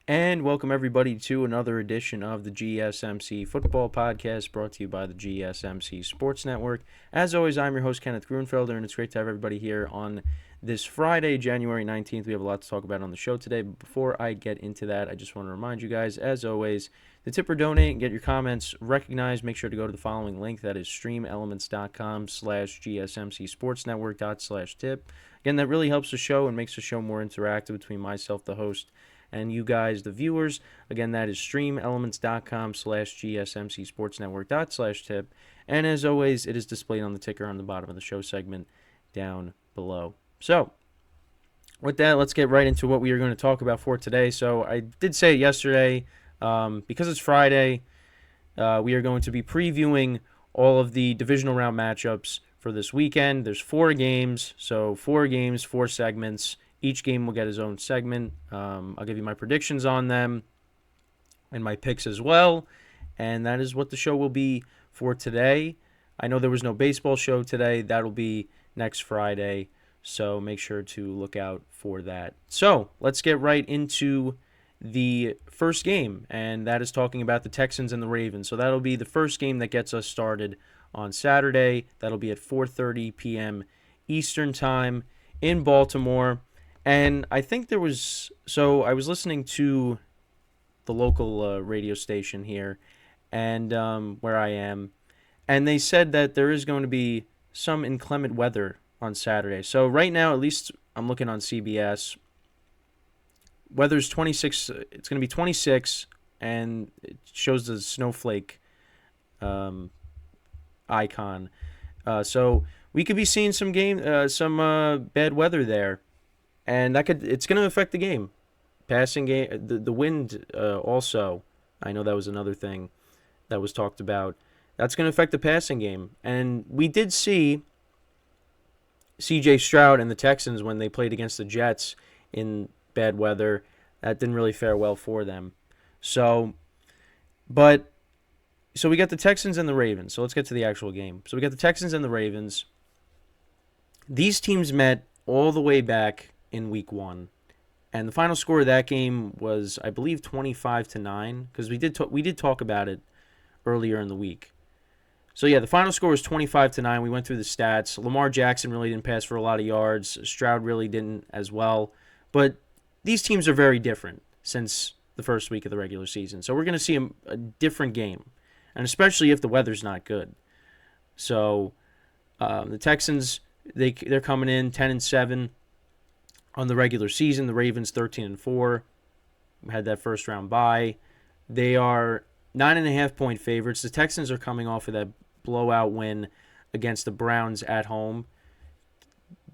And welcome everybody to another edition of the GSMC Football Podcast brought to you by the GSMC Sports Network. As always, I'm your host, Kenneth Grunfelder, and it's great to have everybody here on this Friday, January 19th. We have a lot to talk about on the show today, but before I get into that, I just want to remind you guys, as always, to tip or donate and get your comments recognized, make sure to go to the following link. That is streamelements.com/gsmcsportsnetwork./tip. Again, that really helps the show and makes the show more interactive between myself, the host, and you guys, the viewers. Again, that is streamelements.com/gsmcsportsnetwork./tip. And as always, it is displayed on the ticker on the bottom of the show segment down below. So, with that, let's get right into what we are going to talk about for today. So, I did say it yesterday, because it's Friday, we are going to be previewing all of the divisional round matchups for this weekend. There's 4 games, so 4 games, 4 segments. Each game will get his own segment. I'll give you my predictions on them and my picks as well. And that is what the show will be for today. I know there was no baseball show today. That'll be next Friday. So make sure to look out for that. So let's get right into the first game. And that is talking about the Texans and the Ravens. So that'll be the first game that gets us started on Saturday. That'll be at 4:30 p.m. Eastern Time in Baltimore. And I think I was listening to the local radio station here, and where I am, and they said that there is going to be some inclement weather on Saturday. So right now, at least I'm looking on CBS, weather's 26. It's going to be 26, and it shows the snowflake icon. So we could be seeing some bad weather there. And it's going to affect the game. Passing game, the wind also, I know that was another thing that was talked about. That's going to affect the passing game. And we did see C.J. Stroud and the Texans when they played against the Jets in bad weather. That didn't really fare well for them. So we got the Texans and the Ravens. So let's get to the actual game. So we got the Texans and the Ravens. These teams met all the way back in week 1, and the final score of that game was, I believe, 25-9, because we did talk about it earlier in the week. So yeah, the final score was 25-9. We went through the stats. Lamar Jackson really didn't pass for a lot of yards. Stroud really didn't as well. But these teams are very different since the first week of the regular season. So we're going to see a different game, and especially if the weather's not good. So the Texans, they're coming in 10-7. On the regular season. The Ravens 13-4. Had that first round bye. They are 9.5-point favorites. The Texans are coming off of that blowout win against the Browns at home,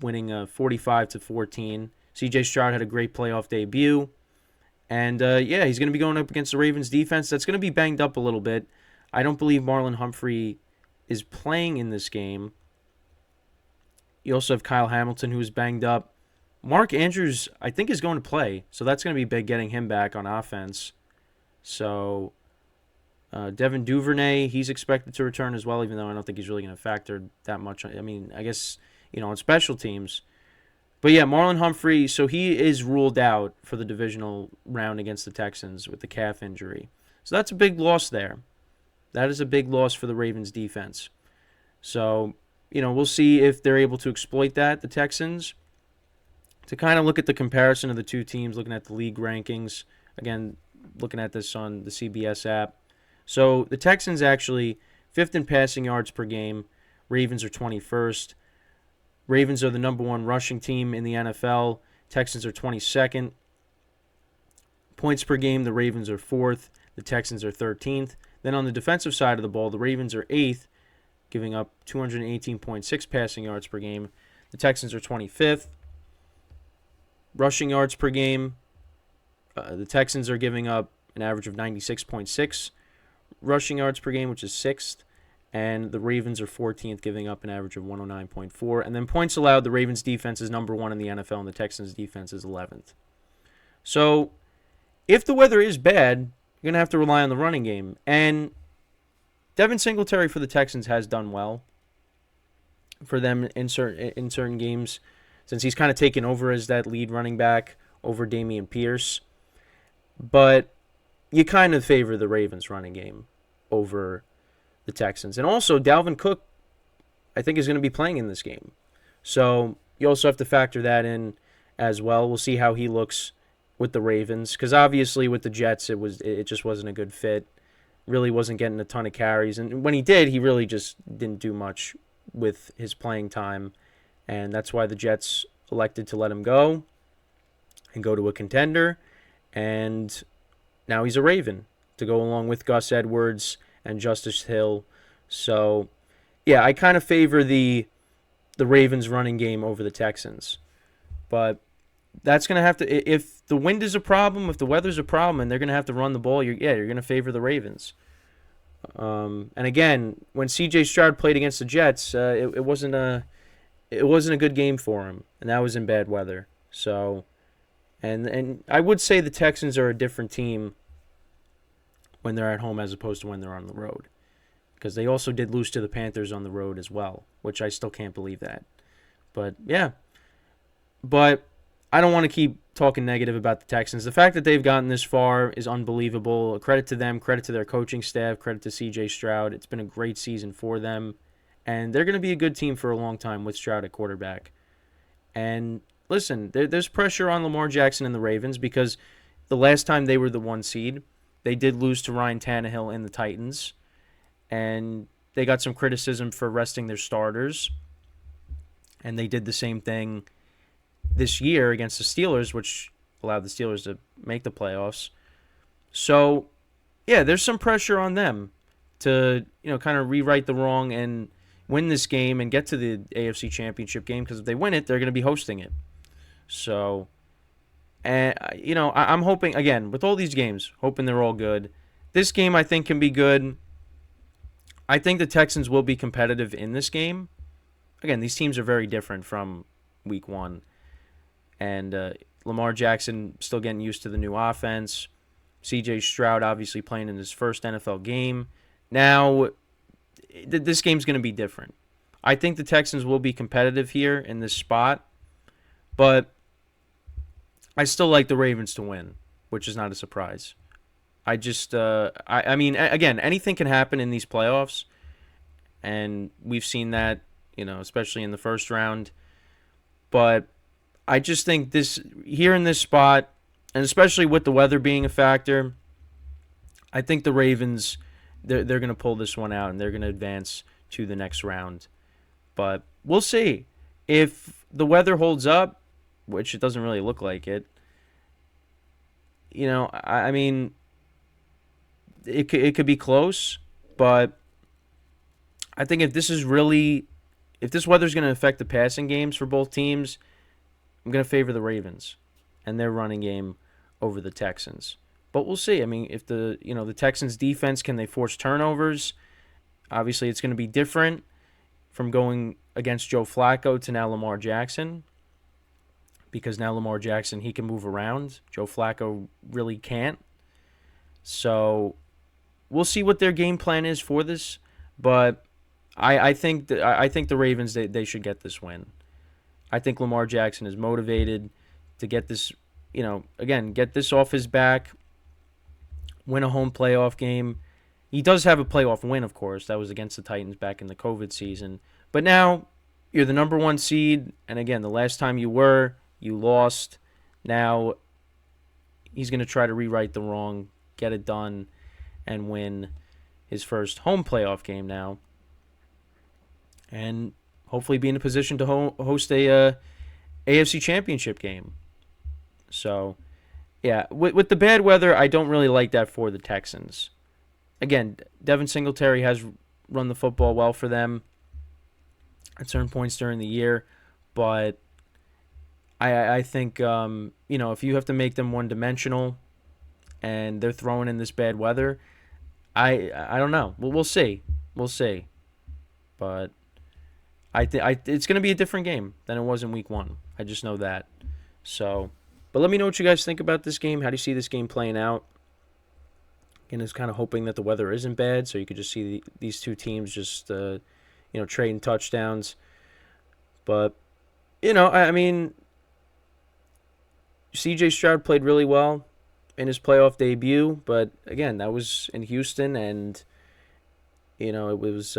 winning 45-14. C.J. Stroud had a great playoff debut. And he's going to be going up against the Ravens defense. That's going to be banged up a little bit. I don't believe Marlon Humphrey is playing in this game. You also have Kyle Hamilton, who is banged up. Mark Andrews, I think, is going to play, so that's going to be big getting him back on offense. So Devin Duvernay, he's expected to return as well, even though I don't think he's really going to factor that much. I mean, I guess, on special teams. But yeah, Marlon Humphrey, so he is ruled out for the divisional round against the Texans with the calf injury. So that's a big loss there. That is a big loss for the Ravens defense. So, we'll see if they're able to exploit that, the Texans. To kind of look at the comparison of the two teams, looking at the league rankings, again, looking at this on the CBS app. So the Texans actually 5th in passing yards per game. Ravens are 21st. Ravens are the number 1 rushing team in the NFL. Texans are 22nd. Points per game, the Ravens are 4th. The Texans are 13th. Then on the defensive side of the ball, the Ravens are 8th, giving up 218.6 passing yards per game. The Texans are 25th. Rushing yards per game, the Texans are giving up an average of 96.6 rushing yards per game, which is 6th. And the Ravens are 14th, giving up an average of 109.4. And then points allowed, the Ravens defense is number 1 in the NFL, and the Texans defense is 11th. So if the weather is bad, you're going to have to rely on the running game. And Devin Singletary for the Texans has done well for them in certain games, since he's kind of taken over as that lead running back over Dameon Pierce. but you kind of favor the Ravens running game over the Texans. And also, Dalvin Cook, I think, is going to be playing in this game. So you also have to factor that in as well. We'll see how he looks with the Ravens, because obviously with the Jets, it just wasn't a good fit. Really wasn't getting a ton of carries, and when he did, he really just didn't do much with his playing time, and that's why the Jets elected to let him go and go to a contender, and now he's a Raven to go along with Gus Edwards and Justice Hill. So, yeah, I kind of favor the Ravens running game over the Texans. But that's going to have to, if the wind is a problem, if the weather's a problem, and they're going to have to run the ball, you're going to favor the Ravens. And again, when C.J. Stroud played against the Jets, it wasn't a good game for him, and that was in bad weather. So, and I would say the Texans are a different team when they're at home as opposed to when they're on the road, because they also did lose to the Panthers on the road as well, which I still can't believe that. But yeah, but I don't want to keep talking negative about the Texans. The fact that they've gotten this far is unbelievable. Credit to them, credit to their coaching staff, credit to C.J. Stroud. It's been a great season for them, and they're going to be a good team for a long time with Stroud at quarterback. And listen, there's pressure on Lamar Jackson and the Ravens, because the last time they were the 1 seed, they did lose to Ryan Tannehill and the Titans, and they got some criticism for resting their starters, and they did the same thing this year against the Steelers, which allowed the Steelers to make the playoffs. So, yeah, there's some pressure on them to, kind of rewrite the wrong and win this game and get to the AFC Championship game, because if they win it, they're going to be hosting it. So, and I'm hoping, again, with all these games, hoping they're all good. This game, I think, can be good. I think the Texans will be competitive in this game. Again, these teams are very different from week 1. And Lamar Jackson still getting used to the new offense. C.J. Stroud obviously playing in his first NFL game. Now, this game's going to be different. I think the Texans will be competitive here in this spot, but I still like the Ravens to win, which is not a surprise. I just, I mean, again, anything can happen in these playoffs, and we've seen that, especially in the first round. But I just think this, here in this spot, and especially with the weather being a factor, I think the Ravens, they're going to pull this one out, and they're going to advance to the next round. But we'll see. If the weather holds up, which it doesn't really look like it, I mean, it could be close, but I think if this weather's going to affect the passing games for both teams, I'm going to favor the Ravens and their running game over the Texans. But we'll see. I mean, if the Texans defense, can they force turnovers? Obviously, it's going to be different from going against Joe Flacco to now Lamar Jackson, because now Lamar Jackson, he can move around. Joe Flacco really can't. So we'll see what their game plan is for this, but I think the Ravens, they should get this win. I think Lamar Jackson is motivated to get this, again, get this off his back, win a home playoff game. He does have a playoff win, of course. That was against the Titans back in the COVID season. But now you're the number 1 seed, and again, the last time you lost. Now he's going to try to rewrite the wrong, get it done, and win his first home playoff game now, and hopefully be in a position to host a AFC Championship game. So, yeah, with the bad weather, I don't really like that for the Texans. Again, Devin Singletary has run the football well for them at certain points during the year, but I think, if you have to make them one-dimensional and they're throwing in this bad weather, I don't know. We'll see. We'll see. But it's going to be a different game than it was in week 1. I just know that. So, but let me know what you guys think about this game. How do you see this game playing out? Again, it's kind of hoping that the weather isn't bad, so you could just see these two teams just, trading touchdowns. But, I mean, C.J. Stroud played really well in his playoff debut, but again, that was in Houston, and it was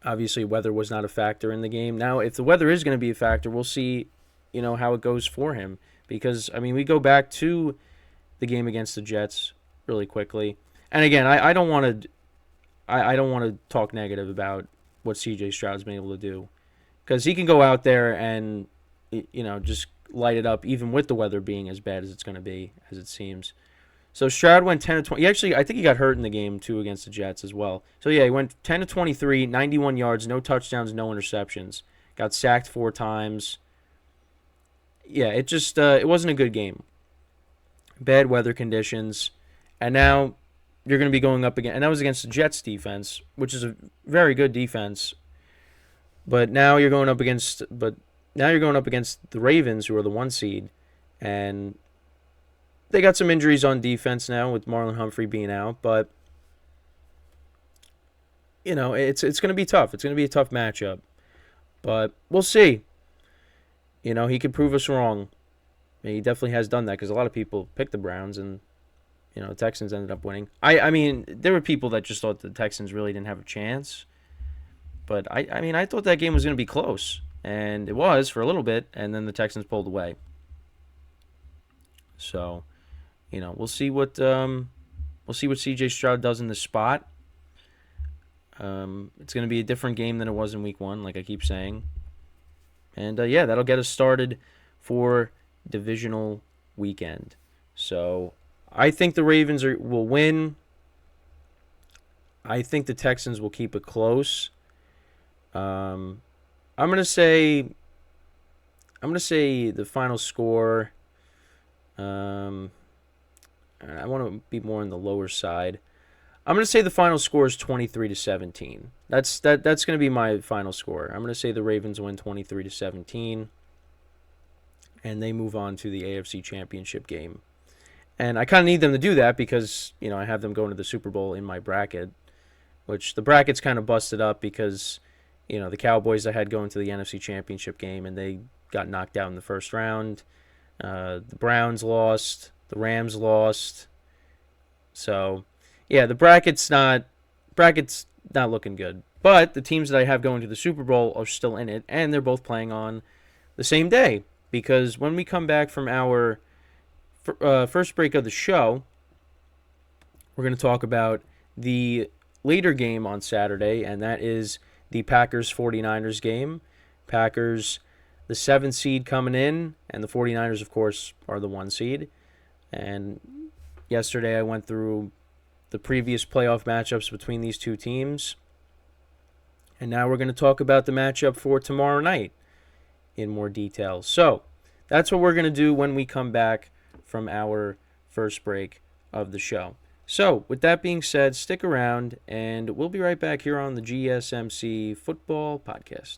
obviously weather was not a factor in the game. Now, if the weather is going to be a factor, we'll see, how it goes for him, because I mean, we go back to the game against the Jets really quickly, and again, I don't want to I don't want to talk negative about what C.J. Stroud's been able to do, because he can go out there and just light it up, even with the weather being as bad as it's going to be, as it seems. So Stroud went 10 to 20. I think he got hurt in the game too against the Jets as well. So yeah, he went 10 to 23, 91 yards, no touchdowns, no interceptions. Got sacked 4 times. Yeah, it wasn't a good game. Bad weather conditions, and now you're going to be going up again. And that was against the Jets defense, which is a very good defense. But now you're going up against the Ravens, who are the 1 seed, and they got some injuries on defense now with Marlon Humphrey being out, but it's going to be tough. It's going to be a tough matchup, but we'll see. He could prove us wrong. He definitely has done that, because a lot of people picked the Browns, and the Texans ended up winning. I mean, there were people that just thought the Texans really didn't have a chance, but I thought that game was going to be close, and it was for a little bit, and then the Texans pulled away. So, we'll see what C.J. Stroud does in the spot. It's going to be a different game than it was in Week 1, like I keep saying. And yeah, that'll get us started for divisional weekend. So I think the Ravens will win. I think the Texans will keep it close. I'm gonna say the final score. I want to be more on the lower side. I'm going to say the final score is 23 to 17. That's going to be my final score. I'm going to say the Ravens win 23 to 17, and they move on to the AFC Championship game. And I kind of need them to do that, because I have them going to the Super Bowl in my bracket, which the bracket's kind of busted up because the Cowboys I had going to the NFC Championship game, and they got knocked out in the first round. The Browns lost. The Rams lost. So, yeah, the bracket's not looking good. But the teams that I have going to the Super Bowl are still in it, and they're both playing on the same day. Because when we come back from our first break of the show, we're going to talk about the later game on Saturday, and that is the Packers-49ers game. Packers, the 7 seed coming in, and the 49ers, of course, are the 1 seed. And yesterday I went through the previous playoff matchups between these two teams. And now we're going to talk about the matchup for tomorrow night in more detail. So that's what we're going to do when we come back from our first break of the show. So with that being said, stick around, and we'll be right back here on the GSMC Football Podcast.